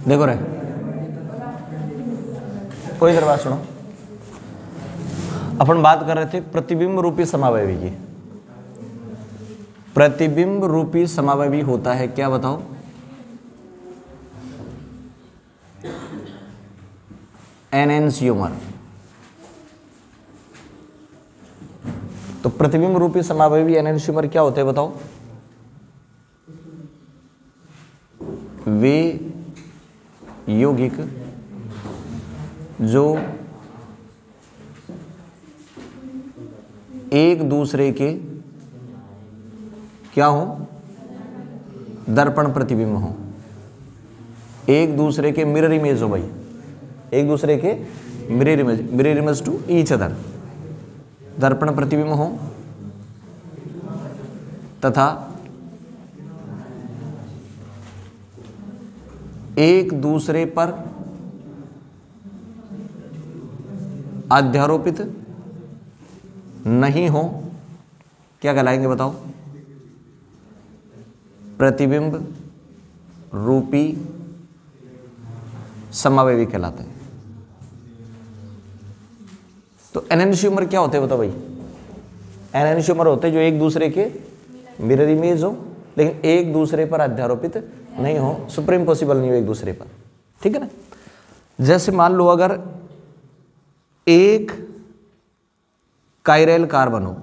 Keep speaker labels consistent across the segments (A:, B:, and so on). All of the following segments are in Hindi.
A: देखो रे, कोई इधर बात सुनो। अपन बात कर रहे थे प्रतिबिंब रूपी समावयवी की। प्रतिबिंब रूपी समावयवी होता है क्या, बताओ? एनेंशियोमर। तो प्रतिबिंब रूपी समावयवी एनेंशियोमर क्या होते हैं बताओ? वे यौगिक जो एक दूसरे के क्या हो? दर्पण प्रतिबिंब हो, एक दूसरे के मिरर इमेज हो भाई, एक दूसरे के mirror image to each other, दर्पण प्रतिबिंब हो तथा एक दूसरे पर अध्यारोपित नहीं हो, क्या कहलाएंगे बताओ? प्रतिबिंब रूपी समावयवी कहलाते हैं। तो एनेंशियोमर क्या होते हैं बताओ भाई? एनेंशियोमर होते हैं जो एक दूसरे के मिरर इमेज हो लेकिन एक दूसरे पर अध्यारोपित नहीं हो, सुप्रीम पॉसिबल नहीं हो एक दूसरे पर, ठीक है ना? जैसे मान लो अगर एक कायरल कार्बन हो,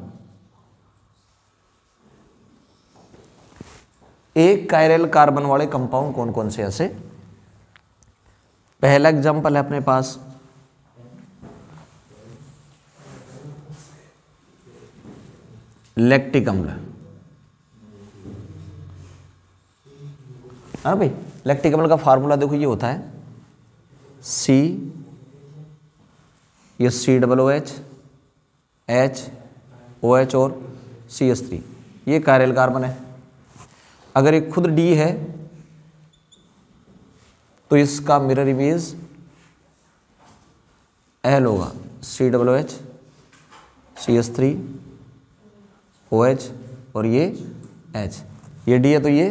A: एक कायरल कार्बन वाले कंपाउंड कौन कौन से? ऐसे पहला एग्जांपल है अपने पास लैक्टिक अम्ल। हाँ भाई, लैक्टिक अम्ल का फार्मूला देखो ये होता है सी, ये COOH, HOH और CH3, ये कायरल कार्बन है। अगर ये खुद D है तो इसका मिरर इमेज L होगा, COOH, CH3, OH और ये H, ये D है तो ये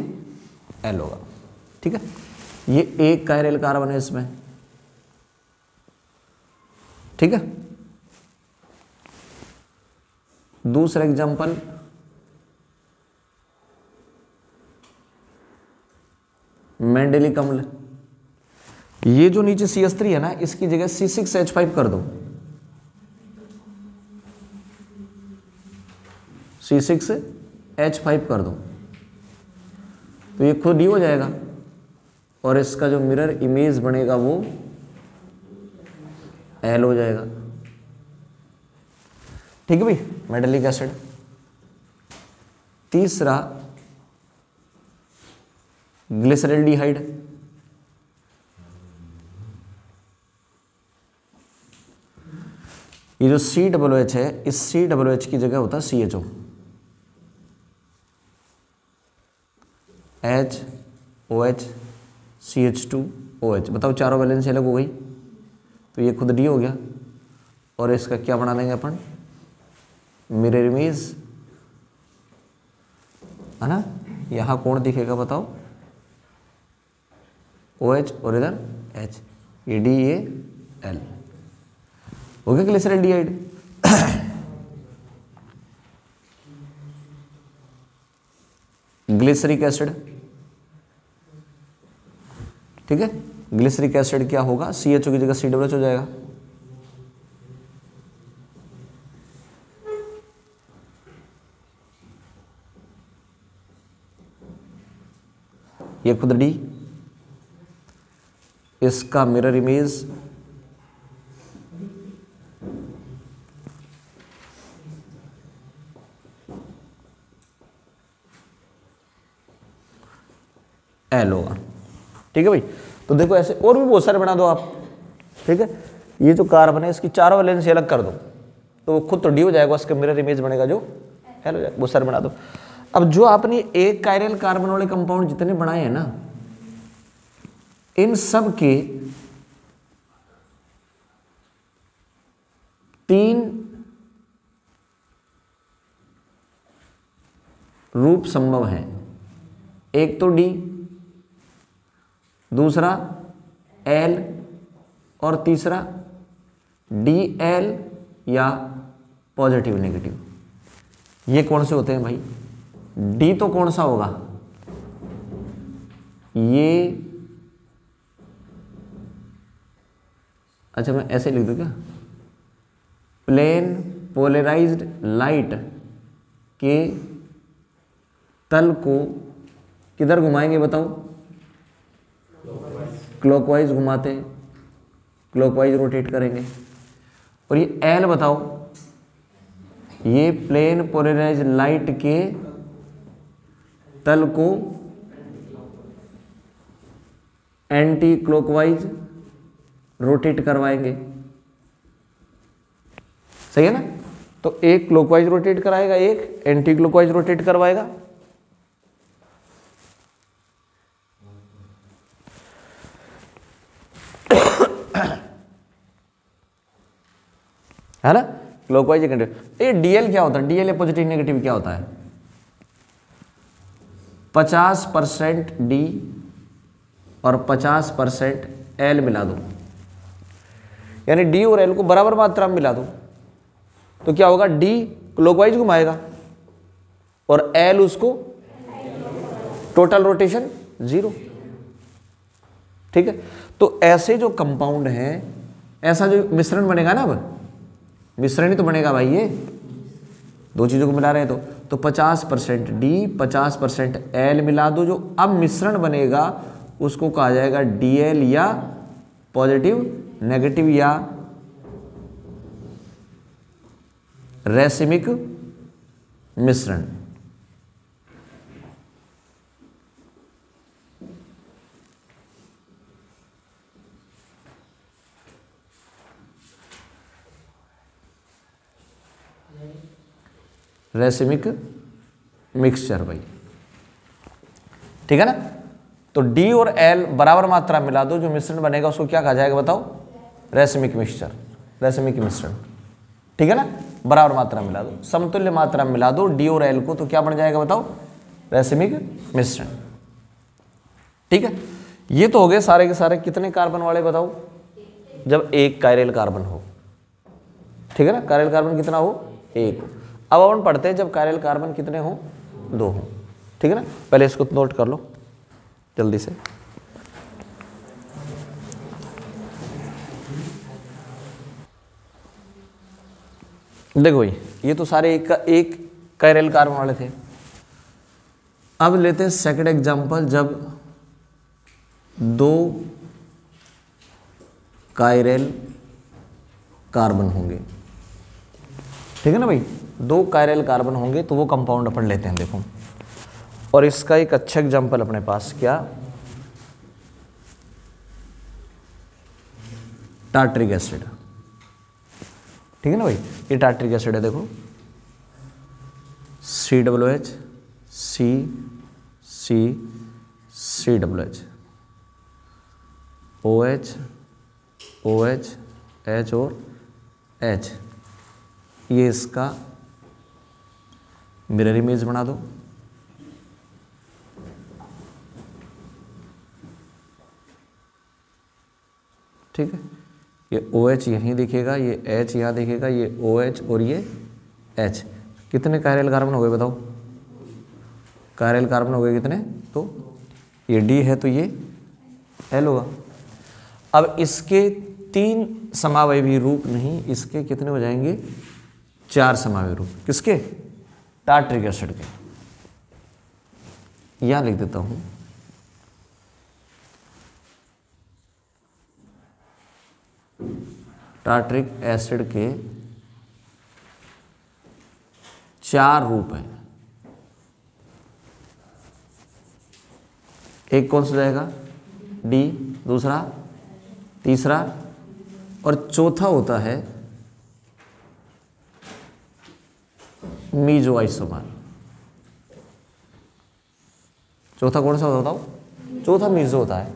A: L होगा, ठीक है? ये एक कायरल कार्बन है इसमें, ठीक है? दूसरा एग्जांपल मेंडेलिक अम्ल। ये जो नीचे CH3 है ना, इसकी जगह C6H5 कर दो, C6H5 कर दो तो ये खुद ही हो जाएगा और इसका जो मिरर इमेज बनेगा वो L हो जाएगा, ठीक है भाई? Metallic acid. तीसरा ग्लिसरल्डिहाइड। ये जो COOH है, इस COOH की जगह होता है CHO, HOH CH2OH। बताओ चारों वैलेंसी अलग हो गई तो ये खुद D हो गया और इसका क्या बना देंगे अपन? मिरर इमेज, है ना? यहां कौन दिखेगा बताओ? OH और इधर H, ये D, ये L हो गया ग्लिसरल्डिहाइड। ग्लिसरिक एसिड, ठीक है? ग्लिसरिक एसिड क्या होगा? CHO की जगह COOH हो जाएगा, ये खुद D, इसका मिरर इमेज L होगा, ठीक है भाई? तो देखो ऐसे और भी बहुत सारे बना दो आप, ठीक है? ये जो कार्बन है इसकी चारों वैलेंसी अलग कर दो तो वो खुद तो D हो जाएगा, उसका मिरर इमेज बनेगा जो L हो जाएगा। बहुत सारे बना दो। अब जो आपने एक कायरल कार्बन वाले कंपाउंड जितने बनाए हैं ना, इन सब के 3 रूप संभव हैं, एक तो डी, दूसरा एल और तीसरा डी एल या पॉजिटिव नेगेटिव। ये कौन से होते हैं भाई? डी तो कौन सा होगा? ये, अच्छा मैं ऐसे लिख दूं क्या? प्लेन पोलराइज्ड लाइट के तल को किधर घुमाएंगे बताओ? क्लॉकवाइज घुमाते हैं, क्लॉकवाइज रोटेट करेंगे। और ये एल बताओ, ये प्लेन पोलराइज्ड लाइट के तल को एंटी क्लॉकवाइज रोटेट करवाएंगे, सही है ना? तो एक क्लॉकवाइज रोटेट कराएगा, एक एंटी क्लॉकवाइज रोटेट करवाएगा। है ना? क्लॉकवाइज ये डीएल क्या होता है? डीएल या पॉजिटिव नेगेटिव क्या होता है? 50% डी और 50% एल मिला दो, यानी डी और एल को बराबर मात्रा में मिला दो, तो क्या होगा? डी क्लॉकवाइज घुमाएगा और एल उसको टोटल रोटेशन 0। ठीक है, तो ऐसे जो कंपाउंड है, ऐसा जो मिश्रण बनेगा ना, अब मिश्रण ही तो बनेगा भाई, ये दो चीजों को मिला रहे हैं तो 50% डी 50% एल मिला दो, जो अब मिश्रण बनेगा उसको कहा जाएगा डीएल या पॉजिटिव नेगेटिव या रेसिमिक मिश्रण। रेसिमिक मिक्सचर भाई, ठीक है ना? तो डी और एल बराबर मात्रा मिला दो, जो मिश्रण बनेगा उसको क्या कहा जाएगा बताओ? रेसिमिक मिक्सचर, रेसिमिक मिश्रण। ठीक है ना? बराबर मात्रा मिला दो, समतुल्य मात्रा मिला दो डी और एल को, तो क्या बन जाएगा बताओ? रेसिमिक मिश्रण। ठीक है, ये तो हो गए सारे के सारे कितने कार्बन वाले बताओ? जब एक कायरल कार्बन हो। ठीक है ना? कायरल कार्बन कितना हो? एक हो। अब अपन पढ़ते हैं जब कायरल कार्बन कितने हो? 2 हो। ठीक है ना? पहले इसको नोट कर लो जल्दी से। देखो भाई, ये तो सारे एक कायरल कार्बन वाले थे। अब लेते हैं सेकंड एग्जांपल, जब 2 कायरल कार्बन होंगे। ठीक है ना भाई? 2 कायरल कार्बन होंगे तो वो कंपाउंड अपन लेते हैं। देखो, और इसका एक अच्छा एग्जांपल अपने पास क्या? Tartaric acid. ठीक है ना भाई? ये टार्ट्रिक एसिड है, देखो COOH COOH OH OH H और H, ये इसका मिरर इमेज बना दो। ठीक है, ये OH यहीं दिखेगा, ये H यहाँ दिखेगा, ये OH और ये H। कितने कायरल कार्बन हो गए बताओ? कायरल कार्बन हो गए कितने? तो ये D है तो ये L होगा। अब इसके 3 समावयवी रूप नहीं, इसके कितने हो जाएंगे? 4 समावयवी रूप। किसके? टार्ट्रिक एसिड के। यहां लिख देता हूं, टार्ट्रिक एसिड के 4 रूप हैं। एक कौन सा जाएगा? डी, दूसरा, तीसरा और चौथा होता है मीजो आइसोमर। चौथा कौन सा होता है? चौथा मीजो होता है।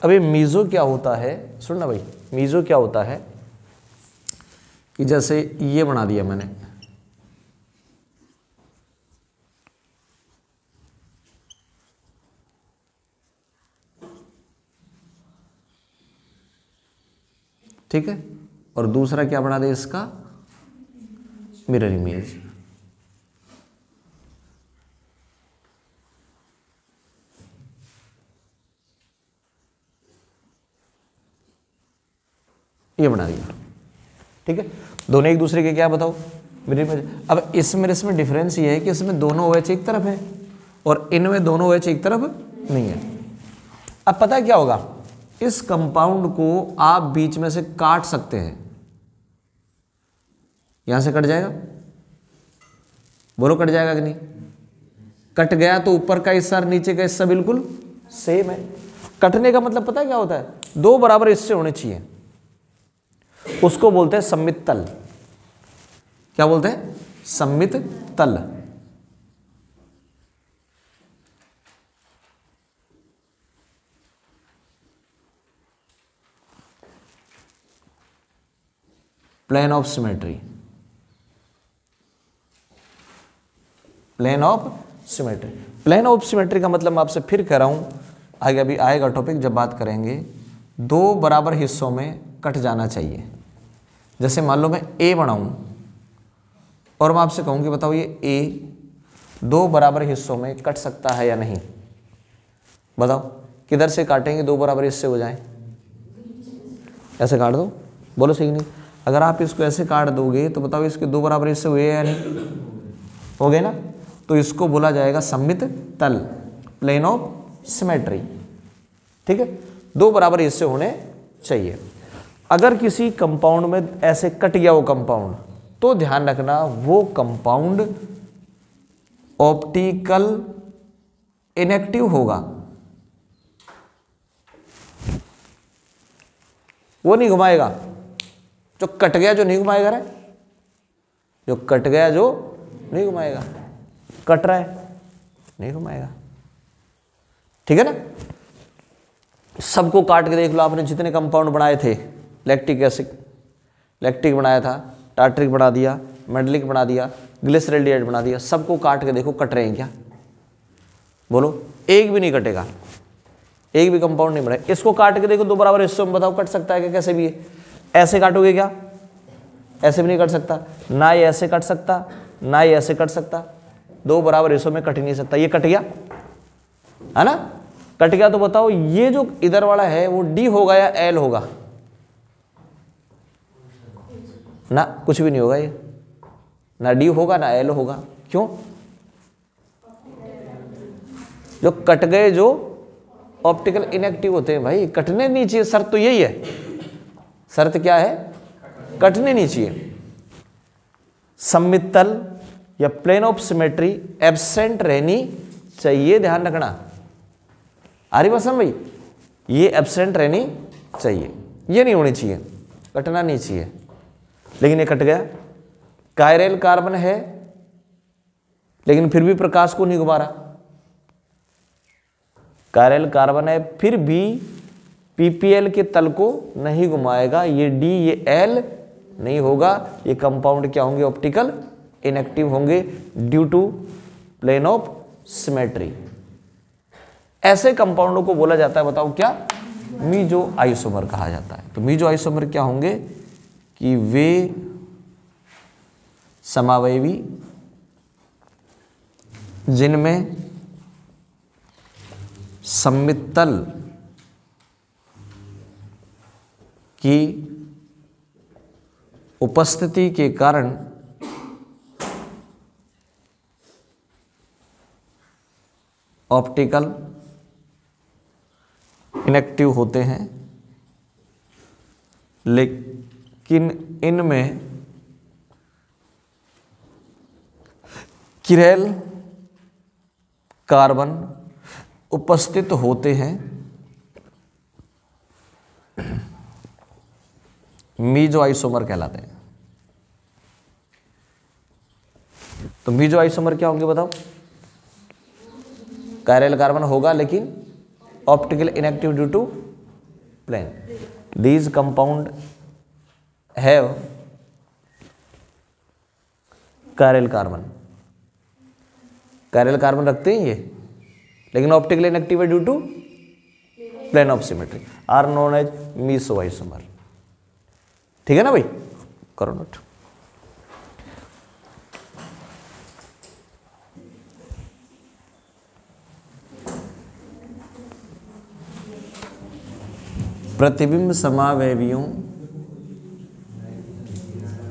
A: अब ये मीजो क्या होता है? सुनना भाई, मीजो क्या होता है कि जैसे ये बना दिया मैंने, ठीक है, और दूसरा क्या बना दे इसका, मिरर इमेज। ये बना दिया, ठीक है। दोनों एक दूसरे के क्या बताओ, मिरर इमेज। अब इसमें डिफरेंस ये है कि इसमें दोनों OH एक तरफ है और इनमें दोनों OH एक तरफ नहीं है। अब पता है क्या होगा, इस कंपाउंड को आप बीच में से काट सकते हैं, यहां से कट जाएगा, बोलो कट जाएगा कि नहीं, कट गया तो ऊपर का हिस्सा और नीचे का हिस्सा बिल्कुल सेम है। कटने का मतलब पता है क्या होता है, दो बराबर हिस्से होने चाहिए, उसको बोलते हैं सममित तल। क्या बोलते हैं, सममित तल। Plane of symmetry, plane of symmetry. Plane of symmetry का मतलब मैं आपसे फिर कह रहा हूं, आगे अभी आएगा टॉपिक जब बात करेंगे। दो बराबर हिस्सों में कट जाना चाहिए। जैसे मान लो मैं ए बनाऊं और मैं आपसे कहूं कि बताओ ये ए दो बराबर हिस्सों में कट सकता है या नहीं, बताओ किधर से काटेंगे दो बराबर हिस्से हो जाएं, ऐसे काट दो, बोलो सही नहीं। अगर आप इसको ऐसे काट दोगे तो बताओ इसके दो बराबर हिस्से हुए या नहीं, हो गए ना, तो इसको बोला जाएगा सममित तल, प्लेन ऑफ सिमेट्री, ठीक है। दो बराबर हिस्से होने चाहिए। अगर किसी कंपाउंड में ऐसे कट गया वो कंपाउंड, तो ध्यान रखना वो कंपाउंड ऑप्टिकल इनएक्टिव होगा, वो नहीं घुमाएगा। जो कट गया जो नहीं घुमाएगा रे, जो कट गया जो नहीं घुमाएगा, कट रहा है नहीं घुमाएगा, ठीक है ना। सबको काट के देख लो आपने, जितने कंपाउंड बनाए थे, लैक्टिक एसिड, लैक्टिक बनाया था, टार्ट्रिक बना दिया, मेडलिक बना दिया, ग्लिसरॉल्डिहाइड बना दिया, सबको काट के देखो कट रहे हैं क्या, बोलो एक भी नहीं कटेगा, एक भी कंपाउंड नहीं बना। इसको काट के देखो दो बराबर हिस्सों में, बताओ कट सकता है क्या, कैसे भी है। ऐसे काटोगे क्या, ऐसे भी नहीं कट सकता, ना ये ऐसे कट सकता ना ये ऐसे कट सकता, दो बराबर हिस्सों में कट ही नहीं सकता। ये कट गया है ना, कट गया तो बताओ ये जो इधर वाला है वो डी होगा या एल होगा, ना कुछ भी नहीं होगा, ये ना डी होगा ना एल होगा। क्यों, जो कट गए जो ऑप्टिकल इनएक्टिव होते हैं भाई, कटने नहीं चाहिए, शर्त तो यही है, शर्त क्या है, कटने नहीं चाहिए। सममित तल या प्लेन ऑफ सिमेट्री एब्सेंट रहनी चाहिए, ध्यान रखना। आ रही बात समझ भाई, ये एब्सेंट रहनी चाहिए, ये नहीं होनी चाहिए, कटना नहीं चाहिए। लेकिन ये कट गया, कायरल कार्बन है लेकिन फिर भी प्रकाश को नहीं घुमा रहा, कायरल कार्बन है फिर भी पीपीएल के तल को नहीं घुमाएगा, ये डी ये एल नहीं होगा, ये कंपाउंड क्या होंगे, ऑप्टिकल इनएक्टिव होंगे due to plane of symmetry. ऐसे कंपाउंडों को बोला जाता है, बताओ क्या, मीजो आइसोमर कहा जाता है। तो मीजो आइसोमर क्या होंगे कि वे समावयवी जिनमें सममित तल की उपस्थिति के कारण ऑप्टिकल इनएक्टिव होते हैं, लेकिन इनमें किरैल कार्बन उपस्थित होते हैं, मीजो आइसोमर कहलाते हैं। तो मीजो आइसोमर क्या होंगे बताओ, कायरल कार्बन होगा लेकिन optical inactive due to plane. These compound have chiral carbon, chiral carbon रखते हैं ये, लेकिन ऑप्टिकल इनएक्टिव है due to plane of symmetry, are known as meso isomer. ठीक है ना भाई, करो नोट। प्रतिबिंब समावयवियों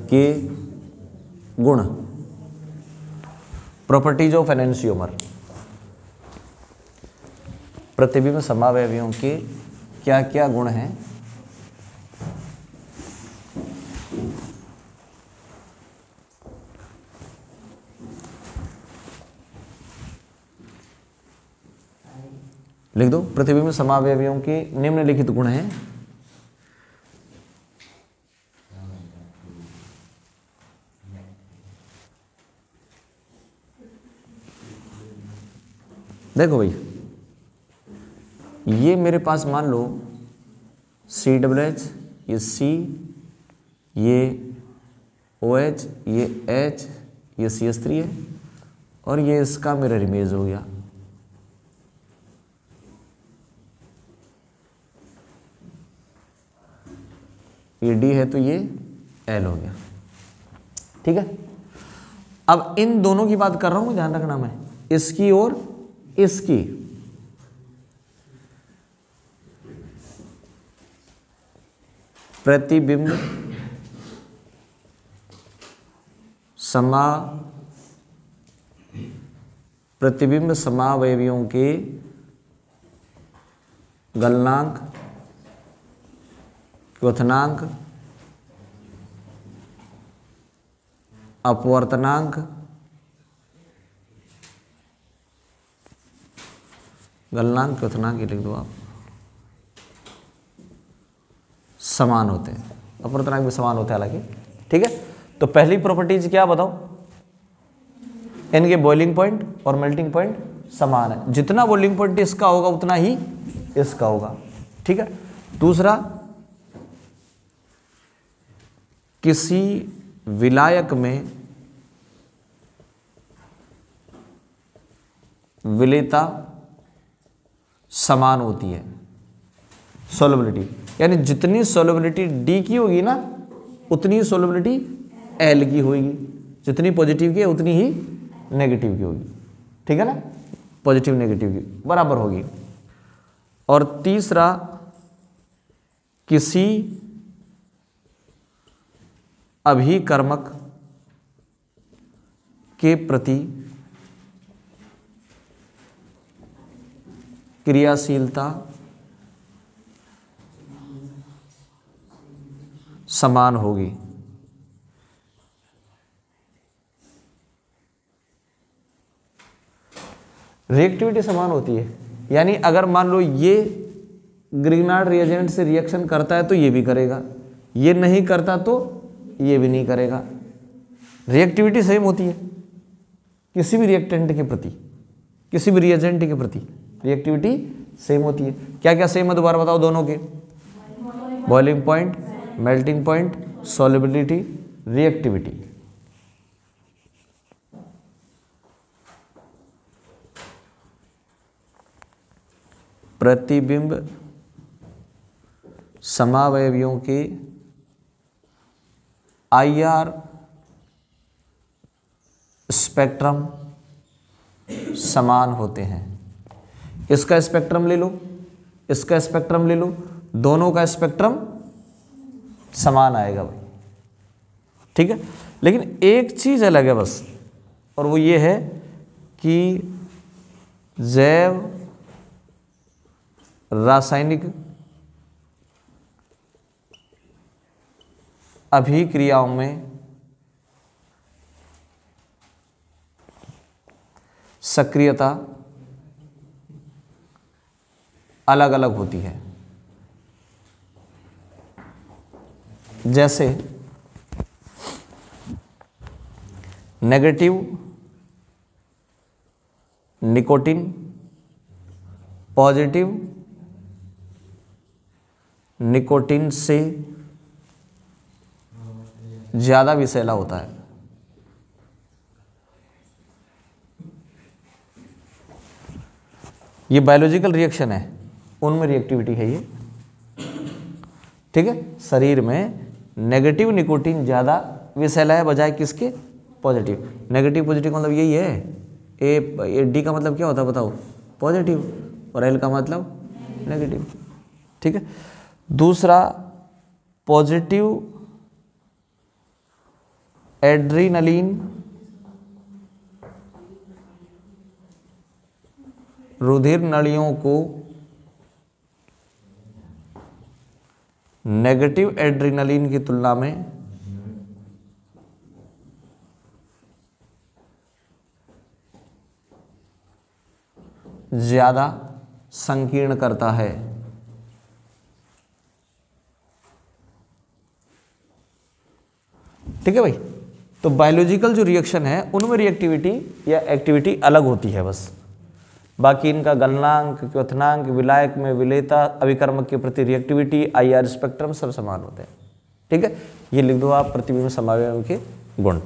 A: के गुण, प्रॉपर्टीज ऑफ एनेंशियोमर। प्रतिबिंब समावयवियों के क्या क्या गुण हैं, लिख दो। प्रतिबिंब समावयवियों के निम्नलिखित गुण हैं। देखो भाई, ये मेरे पास मान लो COOH, ये C, ये OH, ये H, ये CH3 है, और ये इसका मिरर इमेज हो गया। ये D है तो ये L हो गया, ठीक है। अब इन दोनों की बात कर रहा हूं, ध्यान रखना, मैं इसकी और इसकी। प्रतिबिंब समावयवियों के गलनांक, क्वथनांक, अपवर्तनांक, गलनांक, क्वथनांक ये लिख दो आप, समान होते हैं। अपवर्तनांक भी समान होते हैं हालांकि, ठीक है। तो पहली प्रॉपर्टीज क्या बताओ, इनके बॉइलिंग पॉइंट और मेल्टिंग पॉइंट समान है। जितना बॉइलिंग पॉइंट इसका होगा उतना ही इसका होगा, ठीक है। दूसरा, किसी विलायक में विलेयता समान होती है, सोलबिलिटी, यानी जितनी सोलबिलिटी D की होगी ना उतनी सोलबिलिटी L की होगी, जितनी पॉजिटिव की है उतनी ही नेगेटिव की होगी, ठीक है ना, पॉजिटिव नेगेटिव की बराबर होगी। और तीसरा, किसी अभिकर्मक के प्रति क्रियाशीलता समान होगी। रिएक्टिविटी समान होती है, यानी अगर मान लो ये ग्रिग्नार्ड रिएजेंट से रिएक्शन करता है तो ये भी करेगा, ये नहीं करता तो ये भी नहीं करेगा। रिएक्टिविटी सेम होती है किसी भी रिएक्टेंट के प्रति, किसी भी रिएजेंट के प्रति रिएक्टिविटी सेम होती है। क्या क्या सेम है दोबारा बताओ दोनों के, boiling point, melting point, solubility, reactivity. प्रतिबिंब समावयवियों के IR स्पेक्ट्रम समान होते हैं। इसका स्पेक्ट्रम ले लो, इसका स्पेक्ट्रम ले लो, दोनों का स्पेक्ट्रम समान आएगा भाई, ठीक है। लेकिन एक चीज अलग है बस, और वो ये है कि जैव रासायनिक अभिक्रियाओं में सक्रियता अलग अलग होती है। जैसे नेगेटिव निकोटीन पॉजिटिव निकोटीन से ज्यादा विषैला होता है। ये बायोलॉजिकल रिएक्शन है, उनमें रिएक्टिविटी है ये, ठीक है। शरीर में नेगेटिव निकोटीन ज़्यादा विषैला है बजाय किसके, पॉजिटिव। नेगेटिव पॉजिटिव का मतलब यही है, ए डी का मतलब क्या होता है बताओ, पॉजिटिव, और एल का मतलब नेगेटिव। ठीक है। दूसरा, पॉजिटिव एड्रीनलिन रुधिर नलियों को नेगेटिव एड्रीनलिन की तुलना में ज्यादा संकीर्ण करता है। ठीक है भाई। तो बायोलॉजिकल जो रिएक्शन है उनमें रिएक्टिविटी या एक्टिविटी अलग होती है बस, बाकी इनका गलनांक, क्योथनांक, विलायक में विलेयता, अभिकर्मक के प्रति रिएक्टिविटी, IR स्पेक्ट्रम सब समान होते हैं। ठीक है। ये लिख दो आप प्रतिबिंब समावयव के गुण।